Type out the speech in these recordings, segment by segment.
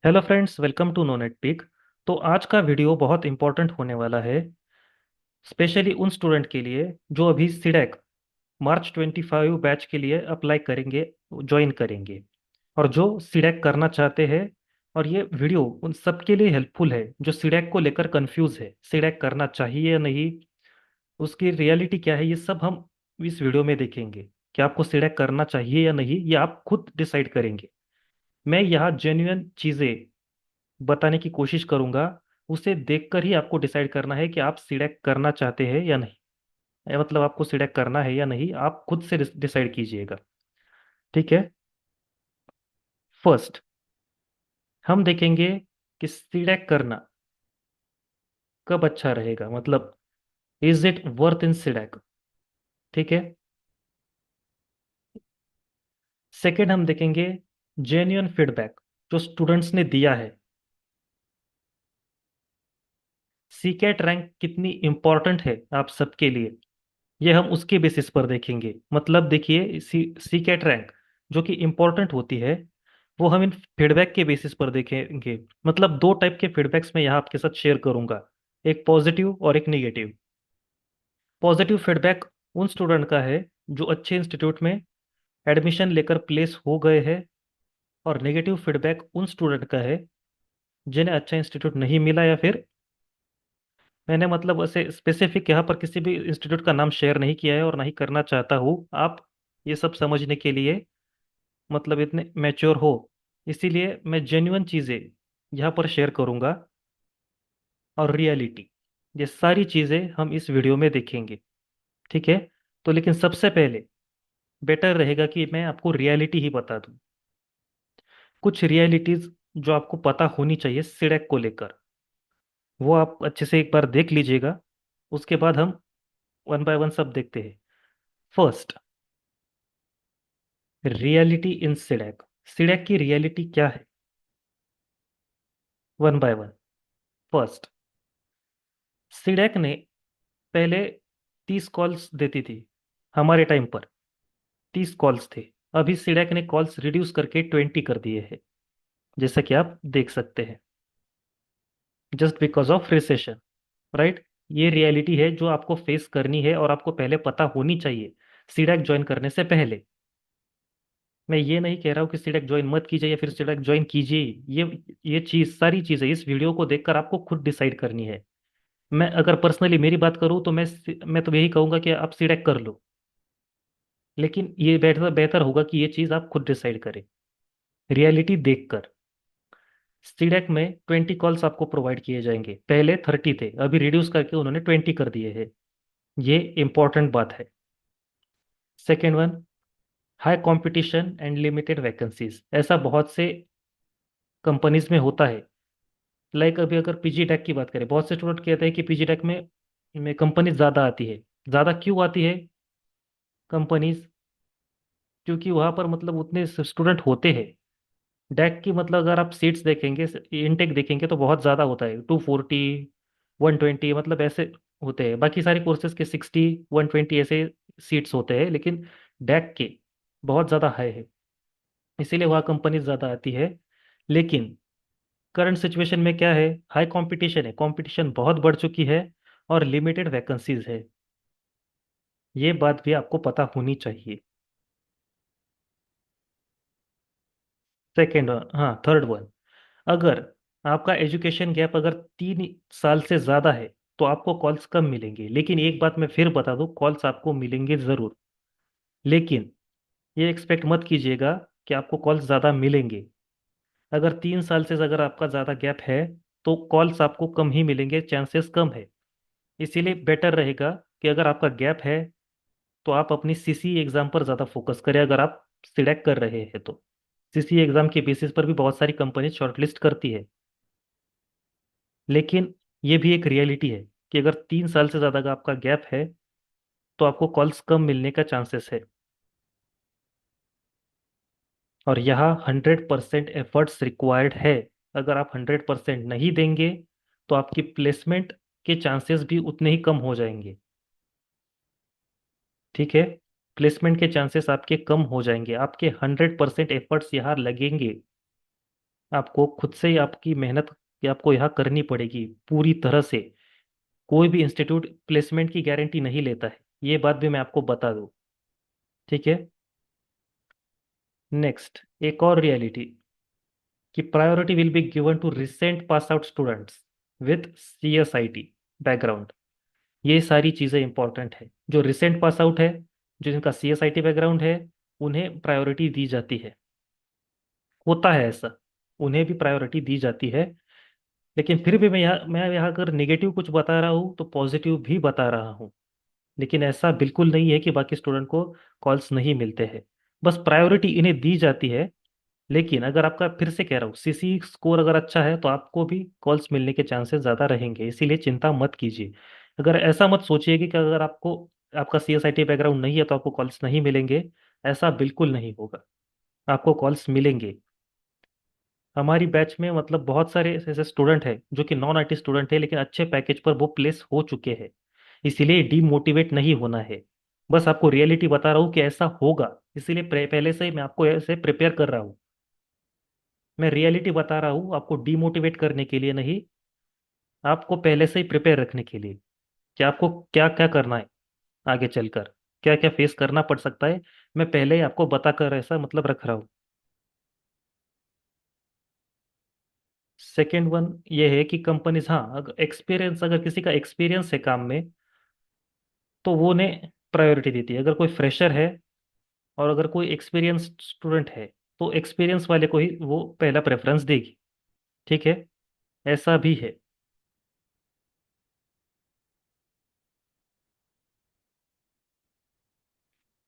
Hello friends, welcome to Nonet Pick. तो आज का वीडियो बहुत इंपॉर्टेंट होने वाला है, स्पेशली उन स्टूडेंट के लिए जो अभी सीडेक मार्च 25 बैच के लिए अप्लाई करेंगे, ज्वाइन करेंगे, और जो सीडेक करना चाहते हैं। और ये वीडियो उन सबके लिए हेल्पफुल है जो सीडेक को लेकर कंफ्यूज है, सीडेक करना चाहिए या नहीं, उसकी रियलिटी क्या है, ये सब हम इस वीडियो में देखेंगे। कि आपको सीडेक करना चाहिए या नहीं, ये आप खुद डिसाइड करेंगे। मैं यहाँ जेन्युइन चीज़ें बताने की कोशिश करूंगा। उसे देखकर ही आपको डिसाइड करना है कि आप सिलेक्ट करना चाहते हैं या नहीं। मतलब आपको सिलेक्ट करना है या नहीं, आप खुद से डिसाइड कीजिएगा। ठीक है। फर्स्ट हम देखेंगे कि सिलेक्ट करना कब अच्छा रहेगा, मतलब is it worth in select. ठीक है। सेकेंड हम देखेंगे जेन्युइन फीडबैक जो स्टूडेंट्स ने दिया है। सीकेट रैंक कितनी इंपॉर्टेंट है आप सबके लिए, ये हम उसके बेसिस पर देखेंगे। मतलब देखिए, सीकेट रैंक जो कि इंपॉर्टेंट होती है, वो हम इन फीडबैक के बेसिस पर देखेंगे। मतलब दो टाइप के फीडबैक्स मैं यहाँ आपके साथ शेयर करूंगा, एक पॉजिटिव और एक निगेटिव। पॉजिटिव फीडबैक उन स्टूडेंट का है जो अच्छे इंस्टीट्यूट में एडमिशन लेकर प्लेस हो गए हैं, और नेगेटिव फीडबैक उन स्टूडेंट का है जिन्हें अच्छा इंस्टीट्यूट नहीं मिला, या फिर मैंने मतलब ऐसे स्पेसिफिक यहाँ पर किसी भी इंस्टीट्यूट का नाम शेयर नहीं किया है और ना ही करना चाहता हूँ। आप ये सब समझने के लिए मतलब इतने मैच्योर हो, इसीलिए मैं जेन्युइन चीज़ें यहाँ पर शेयर करूँगा, और रियलिटी, ये सारी चीज़ें हम इस वीडियो में देखेंगे। ठीक है। तो लेकिन सबसे पहले बेटर रहेगा कि मैं आपको रियलिटी ही बता दूं, कुछ रियलिटीज जो आपको पता होनी चाहिए सिडैक को लेकर। वो आप अच्छे से एक बार देख लीजिएगा, उसके बाद हम वन बाय वन सब देखते हैं। First, reality in सिडैक। सिडैक की रियलिटी क्या है, वन बाय वन। फर्स्ट, सिडैक ने पहले 30 कॉल्स देती थी, हमारे टाइम पर 30 कॉल्स थे। अभी सिडैक ने कॉल्स रिड्यूस करके 20 कर दिए हैं, जैसा कि आप देख सकते हैं, just because of recession. Right. ये रियलिटी है जो आपको फेस करनी है और आपको पहले पता होनी चाहिए सीडैक ज्वाइन करने से पहले। मैं ये नहीं कह रहा हूँ कि सीडैक ज्वाइन मत कीजिए या फिर सीडैक ज्वाइन कीजिए। ये चीज, सारी चीजें इस वीडियो को देखकर आपको खुद डिसाइड करनी है। मैं अगर पर्सनली मेरी बात करूँ तो मैं तो यही कहूंगा कि आप सीडैक कर लो, लेकिन ये बेहतर बेहतर होगा कि ये चीज आप खुद डिसाइड करें रियलिटी देखकर। सीडैक में 20 कॉल्स आपको प्रोवाइड किए जाएंगे, पहले 30 थे, अभी रिड्यूस करके उन्होंने 20 कर दिए हैं। ये इंपॉर्टेंट बात है। Second one, high competition and limited vacancies. ऐसा बहुत से कंपनीज में होता है। लाइक अभी अगर पीजी डेक की बात करें, बहुत से स्टूडेंट कहते हैं कि पीजी डेक में कंपनीज ज़्यादा आती है। ज़्यादा क्यों आती है कंपनीज? क्योंकि वहाँ पर मतलब उतने स्टूडेंट होते हैं। डेक की मतलब अगर आप सीट्स देखेंगे, इनटेक देखेंगे, तो बहुत ज़्यादा होता है, 240, 120, मतलब ऐसे होते हैं। बाकी सारे कोर्सेज के 60, 120 ऐसे सीट्स होते हैं, लेकिन डेक के बहुत ज़्यादा हाई है, इसीलिए वहाँ कंपनी ज़्यादा आती है। लेकिन करंट सिचुएशन में क्या है, हाई कंपटीशन है, कंपटीशन बहुत बढ़ चुकी है, और लिमिटेड वैकेंसीज है। ये बात भी आपको पता होनी चाहिए। सेकेंड, हाँ, थर्ड वन, अगर आपका एजुकेशन गैप अगर 3 साल से ज़्यादा है तो आपको कॉल्स कम मिलेंगे। लेकिन एक बात मैं फिर बता दूं, कॉल्स आपको मिलेंगे ज़रूर, लेकिन ये एक्सपेक्ट मत कीजिएगा कि आपको कॉल्स ज़्यादा मिलेंगे। अगर 3 साल से अगर आपका ज़्यादा गैप है तो कॉल्स आपको कम ही मिलेंगे, चांसेस कम है। इसीलिए बेटर रहेगा कि अगर आपका गैप है तो आप अपनी सीसी एग्ज़ाम पर ज़्यादा फोकस करें। अगर आप सिलेक्ट कर रहे हैं तो सीसी एग्ज़ाम के बेसिस पर भी बहुत सारी कंपनी शॉर्टलिस्ट करती है। लेकिन ये भी एक रियलिटी है कि अगर 3 साल से ज़्यादा का आपका गैप है तो आपको कॉल्स कम मिलने का चांसेस है। और यहाँ 100% एफर्ट्स रिक्वायर्ड है। अगर आप 100% नहीं देंगे तो आपकी प्लेसमेंट के चांसेस भी उतने ही कम हो जाएंगे। ठीक है। प्लेसमेंट के चांसेस आपके कम हो जाएंगे, आपके 100% एफर्ट्स यहाँ लगेंगे। आपको खुद से ही आपकी मेहनत की आपको यहाँ करनी पड़ेगी पूरी तरह से। कोई भी इंस्टीट्यूट प्लेसमेंट की गारंटी नहीं लेता है, ये बात भी मैं आपको बता दूं। ठीक है। नेक्स्ट, एक और रियलिटी, कि priority will be given to recent pass out students with CSIT background. ये सारी चीज़ें इंपॉर्टेंट है। जो रिसेंट पास आउट है, जो जिनका CSIT बैकग्राउंड है, उन्हें प्रायोरिटी दी जाती है। होता है ऐसा, उन्हें भी प्रायोरिटी दी जाती है। लेकिन फिर भी मैं यहाँ अगर नेगेटिव कुछ बता रहा हूँ तो पॉजिटिव भी बता रहा हूँ। लेकिन ऐसा बिल्कुल नहीं है कि बाकी स्टूडेंट को कॉल्स नहीं मिलते हैं। बस प्रायोरिटी इन्हें दी जाती है। लेकिन अगर आपका, फिर से कह रहा हूँ, CC स्कोर अगर अच्छा है तो आपको भी कॉल्स मिलने के चांसेस ज़्यादा रहेंगे, इसीलिए चिंता मत कीजिए। अगर ऐसा मत सोचिए कि अगर आपको, आपका CSIT बैकग्राउंड नहीं है तो आपको कॉल्स नहीं मिलेंगे। ऐसा बिल्कुल नहीं होगा, आपको कॉल्स मिलेंगे। हमारी बैच में मतलब बहुत सारे ऐसे स्टूडेंट हैं जो कि नॉन IT स्टूडेंट है, लेकिन अच्छे पैकेज पर वो प्लेस हो चुके हैं। इसीलिए डीमोटिवेट नहीं होना है। बस आपको रियलिटी बता रहा हूँ कि ऐसा होगा, इसीलिए पहले से ही मैं आपको ऐसे प्रिपेयर कर रहा हूँ। मैं रियलिटी बता रहा हूँ आपको डीमोटिवेट करने के लिए नहीं, आपको पहले से ही प्रिपेयर रखने के लिए, कि आपको क्या क्या करना है आगे चलकर, क्या क्या फेस करना पड़ सकता है। मैं पहले ही आपको बताकर ऐसा मतलब रख रहा हूँ। सेकेंड वन ये है कि कंपनीज, हाँ, अगर एक्सपीरियंस, अगर किसी का एक्सपीरियंस है काम में तो वो उन्हें प्रायोरिटी देती है। अगर कोई फ्रेशर है और अगर कोई एक्सपीरियंस स्टूडेंट है तो एक्सपीरियंस वाले को ही वो पहला प्रेफरेंस देगी। ठीक है, ऐसा भी है।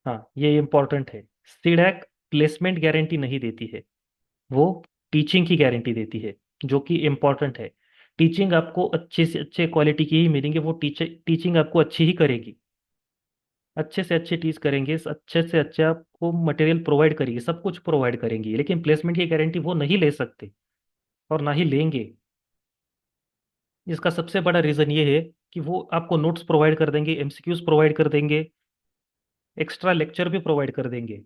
हाँ, ये इम्पोर्टेंट है। सीडैक प्लेसमेंट गारंटी नहीं देती है, वो टीचिंग की गारंटी देती है, जो कि इम्पोर्टेंट है। टीचिंग आपको अच्छे से अच्छे क्वालिटी की ही मिलेंगे, वो टीचिंग आपको अच्छी ही करेगी। अच्छे से अच्छे टीच करेंगे, अच्छे से अच्छे आपको मटेरियल प्रोवाइड करेंगे, सब कुछ प्रोवाइड करेंगी, लेकिन प्लेसमेंट की गारंटी वो नहीं ले सकते और ना ही लेंगे। इसका सबसे बड़ा रीज़न ये है कि वो आपको नोट्स प्रोवाइड कर देंगे, MCQs प्रोवाइड कर देंगे, एक्स्ट्रा लेक्चर भी प्रोवाइड कर देंगे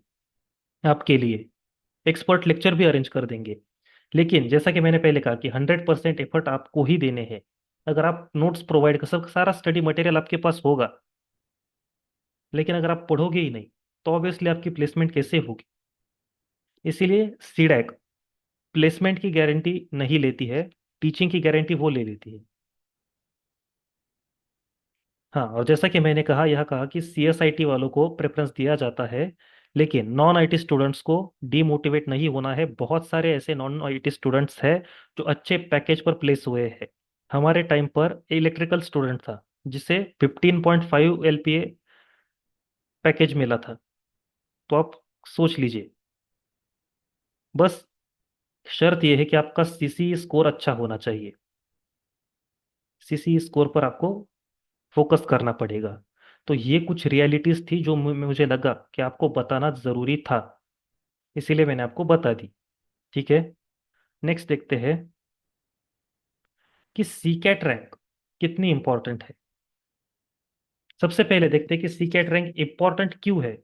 आपके लिए, एक्सपर्ट लेक्चर भी अरेंज कर देंगे। लेकिन जैसा कि मैंने पहले कहा कि 100% एफर्ट आपको ही देने हैं। अगर आप नोट्स प्रोवाइड कर, सब सारा स्टडी मटेरियल आपके पास होगा, लेकिन अगर आप पढ़ोगे ही नहीं तो ऑब्वियसली आपकी प्लेसमेंट कैसे होगी। इसीलिए सीडैक प्लेसमेंट की गारंटी नहीं लेती है, टीचिंग की गारंटी वो ले लेती है। हाँ, और जैसा कि मैंने कहा, यह कहा कि CSIT वालों को प्रेफरेंस दिया जाता है, लेकिन नॉन IT स्टूडेंट्स को डीमोटिवेट नहीं होना है। बहुत सारे ऐसे नॉन IT स्टूडेंट्स हैं जो अच्छे पैकेज पर प्लेस हुए हैं। हमारे टाइम पर इलेक्ट्रिकल स्टूडेंट था जिसे 15.5 LPA पैकेज मिला था। तो आप सोच लीजिए। बस शर्त यह है कि आपका CC स्कोर अच्छा होना चाहिए। CC स्कोर पर आपको फोकस करना पड़ेगा। तो ये कुछ रियलिटीज थी जो मुझे लगा कि आपको बताना जरूरी था, इसीलिए मैंने आपको बता दी। ठीक है। नेक्स्ट देखते हैं कि सीकैट रैंक कितनी इंपॉर्टेंट है। सबसे पहले देखते हैं कि सीकैट रैंक इंपॉर्टेंट क्यों है।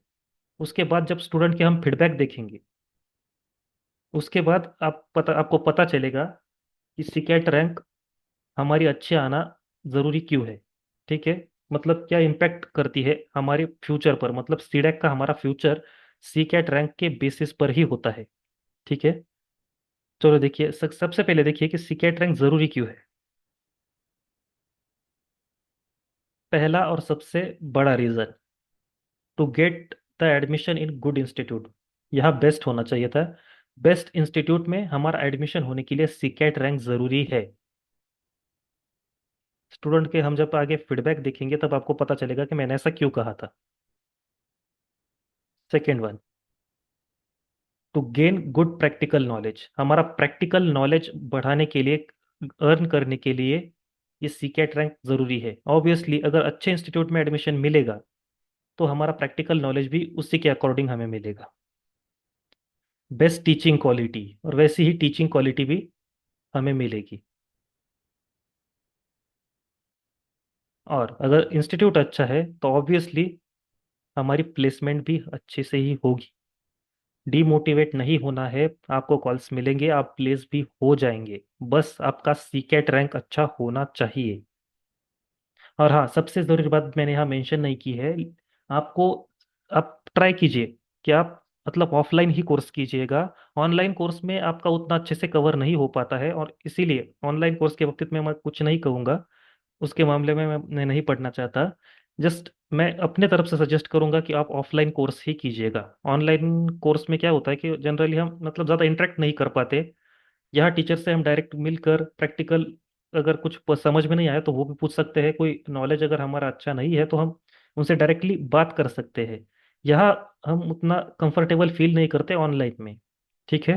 उसके बाद जब स्टूडेंट के हम फीडबैक देखेंगे, उसके बाद आपको पता चलेगा कि सीकैट रैंक हमारी अच्छे आना जरूरी क्यों है। ठीक है, मतलब क्या इम्पैक्ट करती है हमारे फ्यूचर पर, मतलब सीडैक का हमारा फ्यूचर सीकैट रैंक के बेसिस पर ही होता है। ठीक है। चलो देखिए, सबसे पहले देखिए कि सीकैट रैंक जरूरी क्यों है। पहला और सबसे बड़ा reason, to get the admission in good institute. यह बेस्ट होना चाहिए था। बेस्ट इंस्टीट्यूट में हमारा एडमिशन होने के लिए सीकैट रैंक जरूरी है। स्टूडेंट के हम जब आगे फीडबैक देखेंगे तब आपको पता चलेगा कि मैंने ऐसा क्यों कहा था। Second one, to gain good practical knowledge. हमारा प्रैक्टिकल नॉलेज बढ़ाने के लिए, अर्न करने के लिए ये सीकैट रैंक जरूरी है। ऑब्वियसली अगर अच्छे इंस्टीट्यूट में एडमिशन मिलेगा तो हमारा प्रैक्टिकल नॉलेज भी उसी के अकॉर्डिंग हमें मिलेगा। बेस्ट टीचिंग क्वालिटी, और वैसी ही टीचिंग क्वालिटी भी हमें मिलेगी। और अगर इंस्टीट्यूट अच्छा है तो ऑब्वियसली हमारी प्लेसमेंट भी अच्छे से ही होगी। डीमोटिवेट नहीं होना है, आपको कॉल्स मिलेंगे, आप प्लेस भी हो जाएंगे। बस आपका सीकेट रैंक अच्छा होना चाहिए। और हाँ, सबसे ज़रूरी बात मैंने यहाँ मेंशन नहीं की है, आपको, आप ट्राई कीजिए कि आप मतलब ऑफलाइन ही कोर्स कीजिएगा। ऑनलाइन कोर्स में आपका उतना अच्छे से कवर नहीं हो पाता है, और इसीलिए ऑनलाइन कोर्स के वक्त में मैं कुछ नहीं कहूँगा, उसके मामले में मैं नहीं पढ़ना चाहता। जस्ट मैं अपने तरफ से सजेस्ट करूंगा कि आप ऑफलाइन कोर्स ही कीजिएगा। ऑनलाइन कोर्स में क्या होता है कि जनरली हम मतलब ज़्यादा इंटरेक्ट नहीं कर पाते। यहाँ टीचर से हम डायरेक्ट मिलकर प्रैक्टिकल, अगर कुछ समझ में नहीं आया तो वो भी पूछ सकते हैं, कोई नॉलेज अगर हमारा अच्छा नहीं है तो हम उनसे डायरेक्टली बात कर सकते हैं। यहाँ हम उतना कंफर्टेबल फील नहीं करते ऑनलाइन में। ठीक है,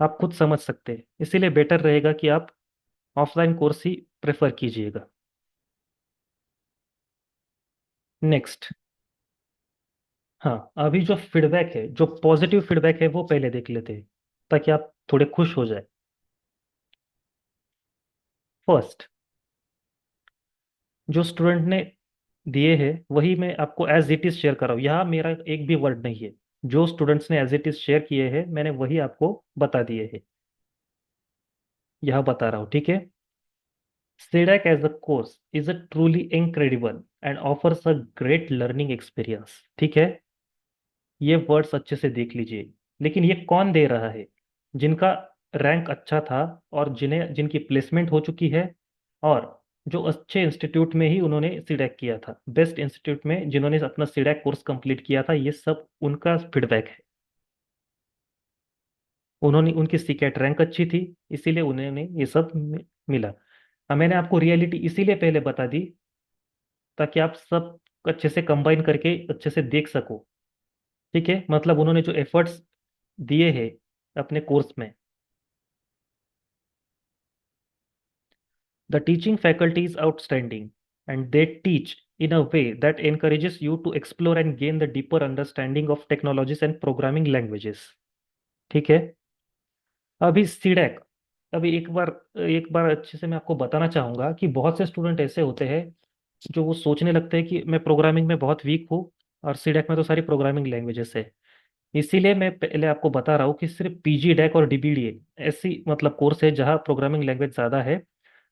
आप खुद समझ सकते हैं, इसीलिए बेटर रहेगा कि आप ऑफलाइन कोर्स ही प्रेफर कीजिएगा। नेक्स्ट, हाँ, अभी जो फीडबैक है, जो पॉजिटिव फीडबैक है वो पहले देख लेते हैं, ताकि आप थोड़े खुश हो जाए। फर्स्ट, जो स्टूडेंट ने दिए हैं वही मैं आपको एज इट इज शेयर कर रहा हूँ, यहाँ मेरा एक भी वर्ड नहीं है। जो स्टूडेंट्स ने एज इट इज शेयर किए हैं मैंने वही आपको बता दिए हैं, यह बता रहा हूँ, ठीक है। CDAC as a course is a truly incredible and offers a great learning experience, ठीक है। ये वर्ड्स अच्छे से देख लीजिए। लेकिन ये कौन दे रहा है? जिनका रैंक अच्छा था, और जिन्हें जिनकी प्लेसमेंट हो चुकी है, और जो अच्छे इंस्टीट्यूट में ही उन्होंने सीडैक किया था, बेस्ट इंस्टीट्यूट में जिन्होंने अपना सीडैक कोर्स कंप्लीट किया था, ये सब उनका फीडबैक है। उन्होंने, उनकी सीकेट रैंक अच्छी थी, इसीलिए उन्होंने ये सब मिला। अब मैंने आपको रियलिटी इसीलिए पहले बता दी, ताकि आप सब अच्छे से कंबाइन करके अच्छे से देख सको। ठीक है, मतलब उन्होंने जो एफर्ट्स दिए हैं अपने कोर्स में। The teaching faculty is outstanding, and they teach in a way that encourages you to explore and gain the deeper understanding of technologies and programming languages. ठीक है। अभी सीडैक, अभी एक बार अच्छे से मैं आपको बताना चाहूंगा कि बहुत से स्टूडेंट ऐसे होते हैं जो वो सोचने लगते हैं कि मैं प्रोग्रामिंग में बहुत वीक हूँ, और सीडैक में तो सारी प्रोग्रामिंग लैंग्वेजेस है। इसीलिए मैं पहले आपको बता रहा हूँ कि सिर्फ पीजी डैक और डीबीडीए ऐसी मतलब कोर्स है जहाँ प्रोग्रामिंग लैंग्वेज ज़्यादा है।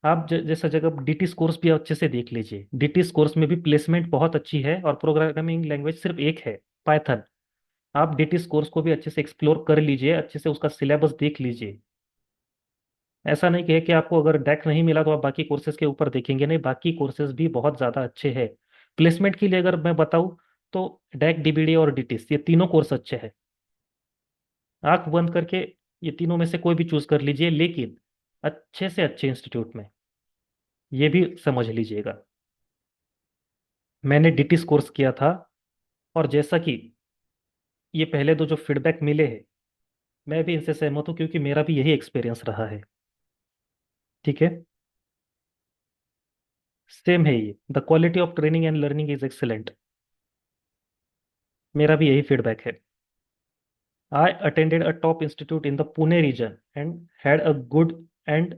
आप जैसा जगह डीटी कोर्स भी अच्छे से देख लीजिए, डीटी कोर्स में भी प्लेसमेंट बहुत अच्छी है, और प्रोग्रामिंग लैंग्वेज सिर्फ एक है, पाइथन। आप डीटी कोर्स को भी अच्छे से एक्सप्लोर कर लीजिए, अच्छे से उसका सिलेबस देख लीजिए। ऐसा नहीं कि आपको अगर डैक नहीं मिला तो आप बाकी कोर्सेज के ऊपर देखेंगे, नहीं, बाकी कोर्सेज भी बहुत ज़्यादा अच्छे हैं। प्लेसमेंट के लिए अगर मैं बताऊँ तो डैक, डीबीडी और डीटीस, ये तीनों कोर्स अच्छे हैं। आंख बंद करके ये तीनों में से कोई भी चूज कर लीजिए, लेकिन अच्छे से अच्छे इंस्टीट्यूट में, ये भी समझ लीजिएगा। मैंने डीटीस कोर्स किया था, और जैसा कि ये पहले दो जो फीडबैक मिले हैं, मैं भी इनसे सहमत हूँ, क्योंकि मेरा भी यही एक्सपीरियंस रहा है। ठीक है, सेम है ये, the quality of training and learning is excellent, मेरा भी यही फीडबैक है। I attended a top institute in the Pune region and had a good and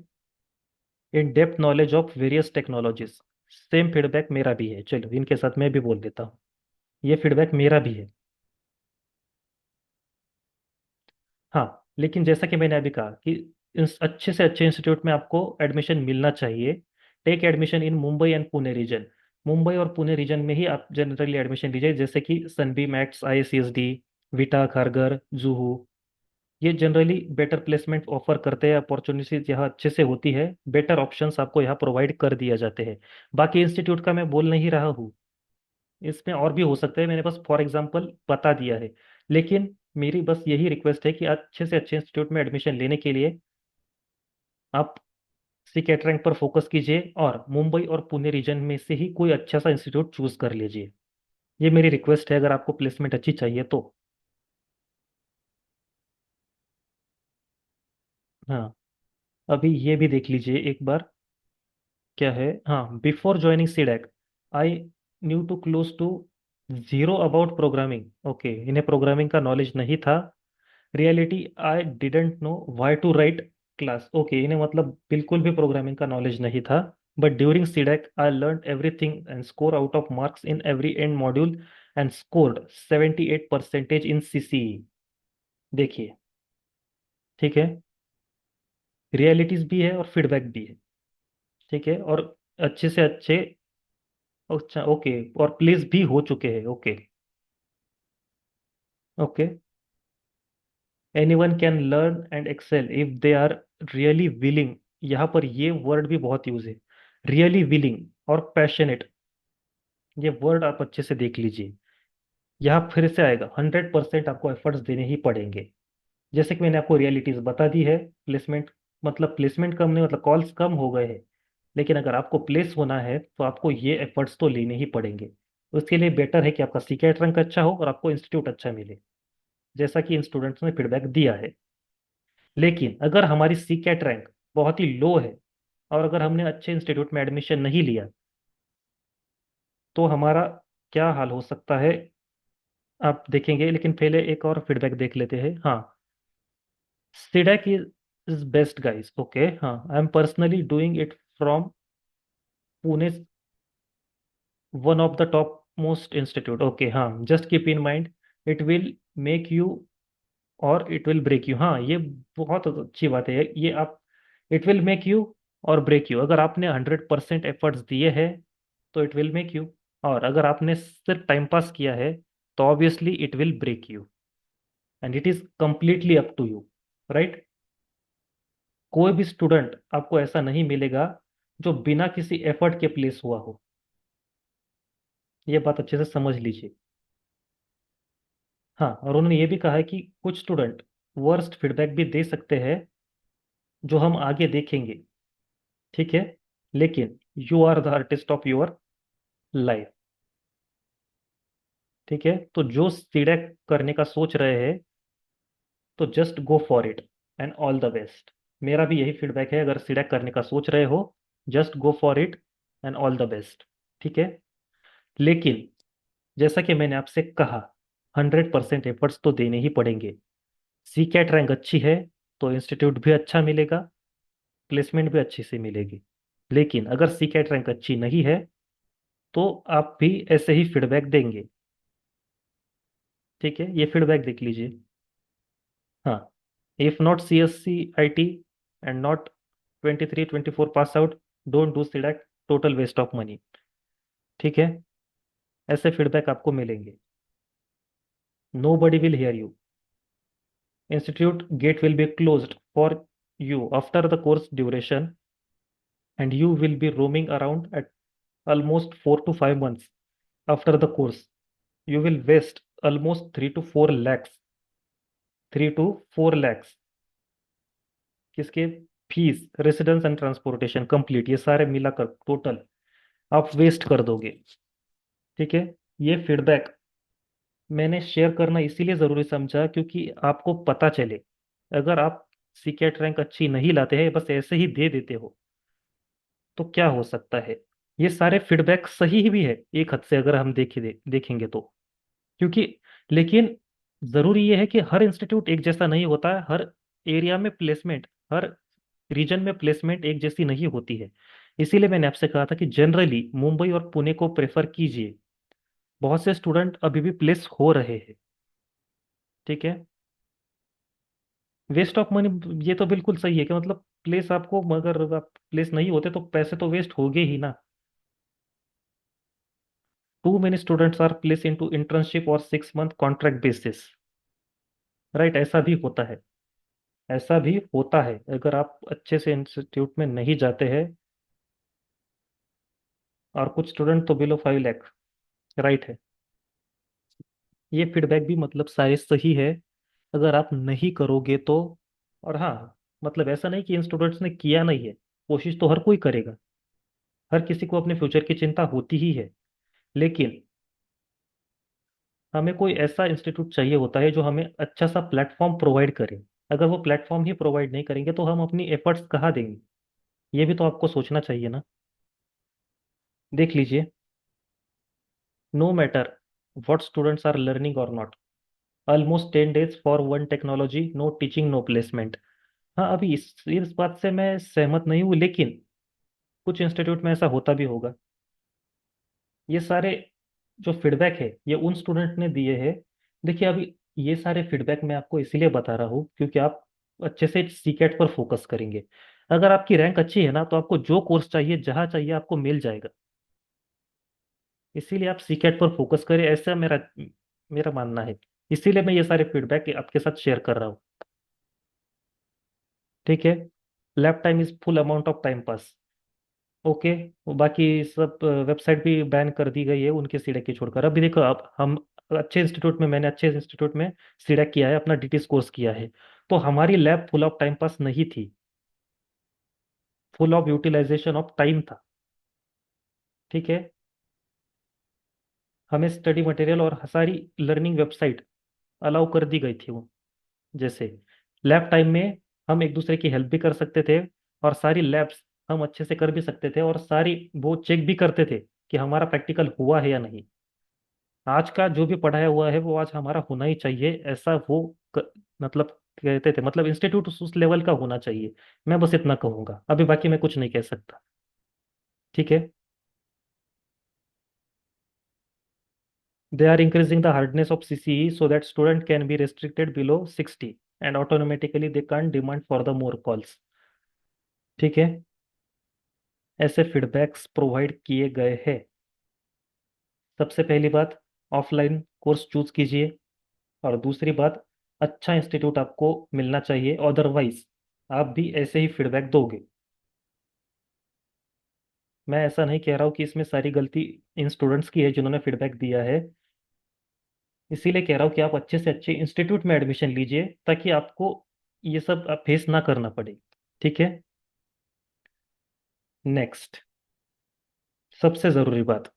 in depth knowledge of various technologies. Same feedback मेरा भी है, चलो इनके साथ मैं भी बोल देता हूँ, ये फीडबैक मेरा भी है। हाँ, लेकिन जैसा कि मैंने अभी कहा कि इस अच्छे से अच्छे इंस्टीट्यूट में आपको एडमिशन मिलना चाहिए। Take admission in Mumbai and Pune region. Mumbai और पुणे रीजन में ही आप जनरली एडमिशन लीजिए, जैसे कि सनबीम, मैक्स, IICSD, विटा, खारगर, जूहू। ये जनरली बेटर प्लेसमेंट ऑफर करते हैं, अपॉर्चुनिटीज यहाँ अच्छे से होती है, बेटर ऑप्शंस आपको यहाँ प्रोवाइड कर दिया जाते हैं। बाकी इंस्टीट्यूट का मैं बोल नहीं रहा हूँ, इसमें और भी हो सकते हैं, मैंने बस फॉर एग्जांपल बता दिया है। लेकिन मेरी बस यही रिक्वेस्ट है कि अच्छे से अच्छे इंस्टीट्यूट में एडमिशन लेने के लिए आप सीकेट रैंक पर फोकस कीजिए, और मुंबई और पुणे रीजन में से ही कोई अच्छा सा इंस्टीट्यूट चूज कर लीजिए। ये मेरी रिक्वेस्ट है, अगर आपको प्लेसमेंट अच्छी चाहिए तो। हाँ, अभी ये भी देख लीजिए एक बार, क्या है, हाँ, before joining CDAC I knew to close to zero about programming. Okay, इन्हें प्रोग्रामिंग का नॉलेज नहीं था। Reality, I didn't know why to write class. Okay, इन्हें मतलब बिल्कुल भी प्रोग्रामिंग का नॉलेज नहीं था। But during CDAC I learn everything and score out of marks in every and module, and scored 78% in CCE। देखिए, ठीक है, रियलिटीज भी है और फीडबैक भी है। ठीक है, और अच्छे से अच्छे, अच्छा ओके, और प्लेस भी हो चुके हैं, okay. Okay, anyone can learn and excel if they are really willing. यहाँ पर ये वर्ड भी बहुत यूज है, रियली विलिंग और पैशनेट। ये वर्ड आप अच्छे से देख लीजिए, यहाँ फिर से आएगा, 100% आपको एफर्ट्स देने ही पड़ेंगे। जैसे कि मैंने आपको रियलिटीज बता दी है, प्लेसमेंट मतलब प्लेसमेंट कम नहीं, मतलब कॉल्स कम हो गए हैं, लेकिन अगर आपको प्लेस होना है तो आपको ये एफर्ट्स तो लेने ही पड़ेंगे। उसके लिए बेटर है कि आपका सीकेट रैंक अच्छा हो और आपको इंस्टीट्यूट अच्छा मिले, जैसा कि इन स्टूडेंट्स ने फीडबैक दिया है। लेकिन अगर हमारी सीकेट रैंक बहुत ही लो है और अगर हमने अच्छे इंस्टीट्यूट में एडमिशन नहीं लिया, तो हमारा क्या हाल हो सकता है आप देखेंगे। लेकिन पहले एक और फीडबैक देख लेते हैं। हाँ, CDAC is best guys, okay. हाँ, I am personally doing it from Pune, one of the top most institute, okay. हाँ, just keep in mind, it will make you और इट विल ब्रेक यू। हाँ, ये बहुत अच्छी बात है ये आप, इट विल मेक यू और ब्रेक यू। अगर आपने 100% एफर्ट्स दिए हैं तो इट विल मेक यू, और अगर आपने सिर्फ टाइम पास किया है तो obviously it will break you, and it is completely up to you, right. कोई भी स्टूडेंट आपको ऐसा नहीं मिलेगा जो बिना किसी एफर्ट के प्लेस हुआ हो। ये बात अच्छे से समझ लीजिए। हाँ, और उन्होंने ये भी कहा है कि कुछ स्टूडेंट वर्स्ट फीडबैक भी दे सकते हैं, जो हम आगे देखेंगे। ठीक है, लेकिन you are the artist of your life. ठीक है, तो जो सीडेक करने का सोच रहे हैं तो just go for it and all the best. मेरा भी यही फीडबैक है, अगर सीडेक करने का सोच रहे हो, just go for it and all the best. ठीक है, लेकिन जैसा कि मैंने आपसे कहा, 100% एफर्ट्स तो देने ही पड़ेंगे। सी कैट रैंक अच्छी है तो इंस्टीट्यूट भी अच्छा मिलेगा, प्लेसमेंट भी अच्छी से मिलेगी। लेकिन अगर सी कैट रैंक अच्छी नहीं है तो आप भी ऐसे ही फीडबैक देंगे। ठीक है, ये फीडबैक देख लीजिए। हाँ, if not C S C I T and not 23-24 pass out, don't do select, total waste of money. ठीक है, ऐसे फीडबैक आपको मिलेंगे। Nobody will hear you, institute gate will be closed for you after the course duration, and you will be roaming around at almost 4 to 5 months after the course. You will waste almost 3 to 4 lakhs, 3 to 4 lakhs किसके, fees, residence and transportation complete, ये सारे मिलाकर total आप waste कर दोगे। ठीक है, ये फीडबैक मैंने शेयर करना इसीलिए जरूरी समझा क्योंकि आपको पता चले, अगर आप सीकेट रैंक अच्छी नहीं लाते हैं, बस ऐसे ही दे देते हो, तो क्या हो सकता है। ये सारे फीडबैक सही भी है एक हद से, अगर हम देखेंगे तो, क्योंकि, लेकिन जरूरी ये है कि हर इंस्टीट्यूट एक जैसा नहीं होता है, हर एरिया में प्लेसमेंट, हर रीजन में प्लेसमेंट एक जैसी नहीं होती है। इसीलिए मैंने आपसे कहा था कि जनरली मुंबई और पुणे को प्रेफर कीजिए, बहुत से स्टूडेंट अभी भी प्लेस हो रहे हैं। ठीक है, वेस्ट ऑफ मनी, ये तो बिल्कुल सही है कि मतलब प्लेस आपको, मगर आप प्लेस नहीं होते तो पैसे तो वेस्ट हो गए ही ना। Too many students are placed into internship or 6 month contract basis, right. ऐसा भी होता है, ऐसा भी होता है, अगर आप अच्छे से इंस्टीट्यूट में नहीं जाते हैं, और कुछ स्टूडेंट तो बिलो 5 लाख, राइट है। ये फीडबैक भी मतलब सारे सही है, अगर आप नहीं करोगे तो। और हाँ, मतलब ऐसा नहीं कि इन स्टूडेंट्स ने किया नहीं है, कोशिश तो हर कोई करेगा, हर किसी को अपने फ्यूचर की चिंता होती ही है। लेकिन हमें कोई ऐसा इंस्टीट्यूट चाहिए होता है जो हमें अच्छा सा प्लेटफॉर्म प्रोवाइड करे। अगर वो प्लेटफॉर्म ही प्रोवाइड नहीं करेंगे तो हम अपनी एफर्ट्स कहाँ देंगे, ये भी तो आपको सोचना चाहिए ना। देख लीजिए, no matter what students are learning और not, almost 10 days for one technology, no teaching no placement. हाँ, अभी इस बात से मैं सहमत नहीं हूँ, लेकिन कुछ इंस्टीट्यूट में ऐसा होता भी होगा। ये सारे जो फीडबैक है ये उन स्टूडेंट ने दिए हैं। देखिए, अभी ये सारे फीडबैक मैं आपको इसीलिए बता रहा हूँ क्योंकि आप अच्छे से सीकेट पर फोकस करेंगे। अगर आपकी रैंक अच्छी है ना तो आपको जो कोर्स चाहिए जहाँ चाहिए आपको मिल जाएगा। इसीलिए आप सीकेट पर फोकस करें, ऐसा मेरा मेरा मानना है। इसीलिए मैं ये सारे फीडबैक आपके साथ शेयर कर रहा हूँ। ठीक है। Lap time is full amount of time pass. Okay. बाकी सब वेबसाइट भी बैन कर दी गई है उनके सीडेक की छोड़कर। अभी देखो, अब हम मैंने अच्छे इंस्टीट्यूट में सीडेक किया है, अपना डीटीएस कोर्स किया है। तो हमारी lab full of time pass नहीं थी, full of utilization of time था। ठीक है। हमें स्टडी मटेरियल और सारी लर्निंग वेबसाइट अलाउ कर दी गई थी वो। जैसे लैब टाइम में हम एक दूसरे की हेल्प भी कर सकते थे, और सारी लैब्स हम अच्छे से कर भी सकते थे, और सारी वो चेक भी करते थे कि हमारा प्रैक्टिकल हुआ है या नहीं। आज का जो भी पढ़ाया हुआ है वो आज हमारा होना ही चाहिए, ऐसा वो मतलब कहते थे, मतलब इंस्टीट्यूट उस लेवल का होना चाहिए। मैं बस इतना कहूंगा, अभी बाकी मैं कुछ नहीं कह सकता। ठीक है। They are increasing the hardness of CCE so that student can be restricted below 60 and automatically they can't demand for the more calls. ठीक है। ऐसे फीडबैक्स प्रोवाइड किए गए हैं। सबसे पहली बात, ऑफलाइन कोर्स चूज कीजिए। और दूसरी बात, अच्छा इंस्टीट्यूट आपको मिलना चाहिए, अदरवाइज आप भी ऐसे ही फीडबैक दोगे। मैं ऐसा नहीं कह रहा हूँ कि इसमें सारी गलती इन स्टूडेंट्स की है जिन्होंने फीडबैक दिया है। इसीलिए कह रहा हूँ कि आप अच्छे से अच्छे इंस्टीट्यूट में एडमिशन लीजिए ताकि आपको ये सब फेस ना करना पड़े। ठीक है। नेक्स्ट, सबसे ज़रूरी बात,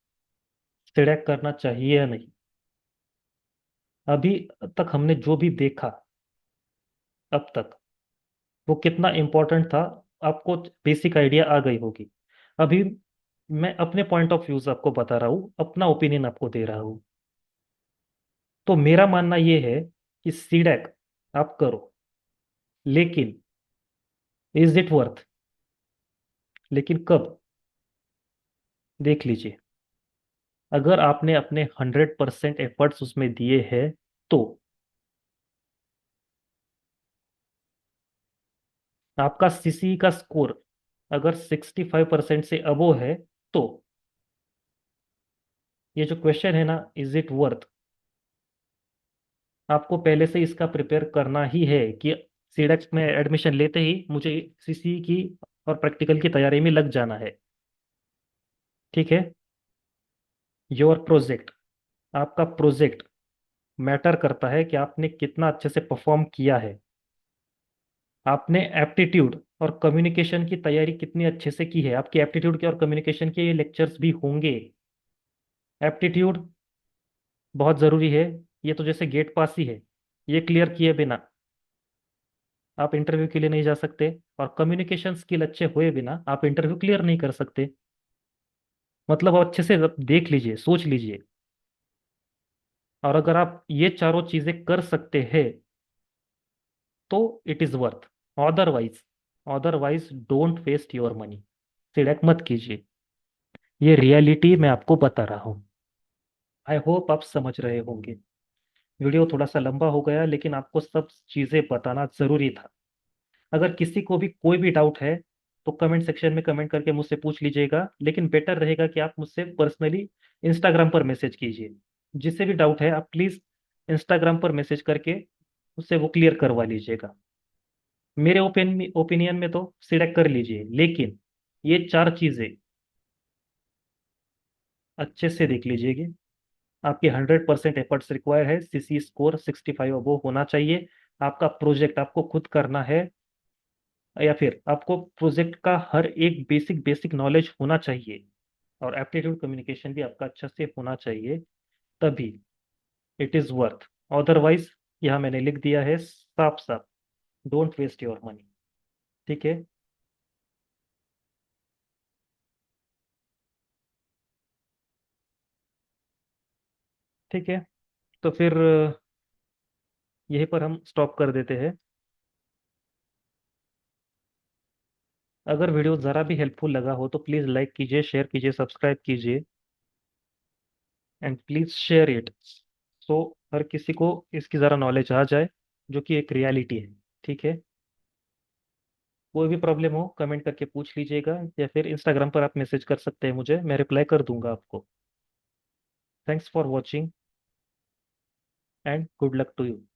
सिलेक्ट करना चाहिए या नहीं। अभी तक हमने जो भी देखा, अब तक वो कितना इम्पोर्टेंट था, आपको बेसिक आइडिया आ गई होगी। अभी मैं अपने पॉइंट ऑफ व्यू से आपको बता रहा हूँ, अपना ओपिनियन आपको दे रहा हूँ। तो मेरा मानना ये है कि सीडेक आप करो, लेकिन इज इट वर्थ? लेकिन कब? देख लीजिए। अगर आपने अपने 100% एफर्ट्स उसमें दिए हैं तो आपका सीसी का स्कोर अगर 65% से अबो है तो ये जो क्वेश्चन है ना, इज इट वर्थ, आपको पहले से इसका प्रिपेयर करना ही है कि सीडेक्स में एडमिशन लेते ही मुझे सीसी की और प्रैक्टिकल की तैयारी में लग जाना है। ठीक है। योर प्रोजेक्ट, आपका प्रोजेक्ट मैटर करता है कि आपने कितना अच्छे से परफॉर्म किया है। आपने एप्टीट्यूड और कम्युनिकेशन की तैयारी कितनी अच्छे से की है। आपकी एप्टीट्यूड के और कम्युनिकेशन के लेक्चर्स भी होंगे। एप्टीट्यूड बहुत ज़रूरी है। ये तो जैसे गेट पास ही है, ये क्लियर किए बिना आप इंटरव्यू के लिए नहीं जा सकते, और कम्युनिकेशन स्किल अच्छे हुए बिना आप इंटरव्यू क्लियर नहीं कर सकते। मतलब आप अच्छे से देख लीजिए, सोच लीजिए। और अगर आप ये चारों चीजें कर सकते हैं तो it is worth. Otherwise, don't waste your money. Select मत कीजिए। ये रियलिटी मैं आपको बता रहा हूँ। आई होप आप समझ रहे होंगे। वीडियो थोड़ा सा लंबा हो गया, लेकिन आपको सब चीजें बताना जरूरी था। अगर किसी को भी कोई भी डाउट है तो कमेंट सेक्शन में कमेंट करके मुझसे पूछ लीजिएगा, लेकिन बेटर रहेगा कि आप मुझसे पर्सनली इंस्टाग्राम पर मैसेज कीजिए। जिससे भी डाउट है आप प्लीज इंस्टाग्राम पर मैसेज करके उससे वो क्लियर करवा लीजिएगा। मेरे ओपिनियन में तो सिलेक्ट कर लीजिए, लेकिन ये चार चीजें अच्छे से देख लीजिएगा। आपके 100% एफर्ट्स रिक्वायर है, सीसी स्कोर 65 अबव होना चाहिए। आपका प्रोजेक्ट आपको खुद करना है, या फिर आपको प्रोजेक्ट का हर एक बेसिक बेसिक नॉलेज होना चाहिए, और एप्टीट्यूड कम्युनिकेशन भी आपका अच्छा से होना चाहिए। तभी इट इज वर्थ। अदरवाइज, यहाँ मैंने लिख दिया है साफ साफ, डोंट वेस्ट योर मनी। ठीक है। ठीक है। तो फिर यहीं पर हम स्टॉप कर देते हैं। अगर वीडियो ज़रा भी हेल्पफुल लगा हो तो प्लीज़ लाइक कीजिए, शेयर कीजिए, सब्सक्राइब कीजिए, and please share it so हर किसी को इसकी ज़रा नॉलेज आ जाए, जो कि एक रियलिटी है। ठीक है। कोई भी प्रॉब्लम हो कमेंट करके पूछ लीजिएगा, या फिर इंस्टाग्राम पर आप मैसेज कर सकते हैं मुझे, मैं रिप्लाई कर दूंगा आपको। Thanks for watching and good luck to you.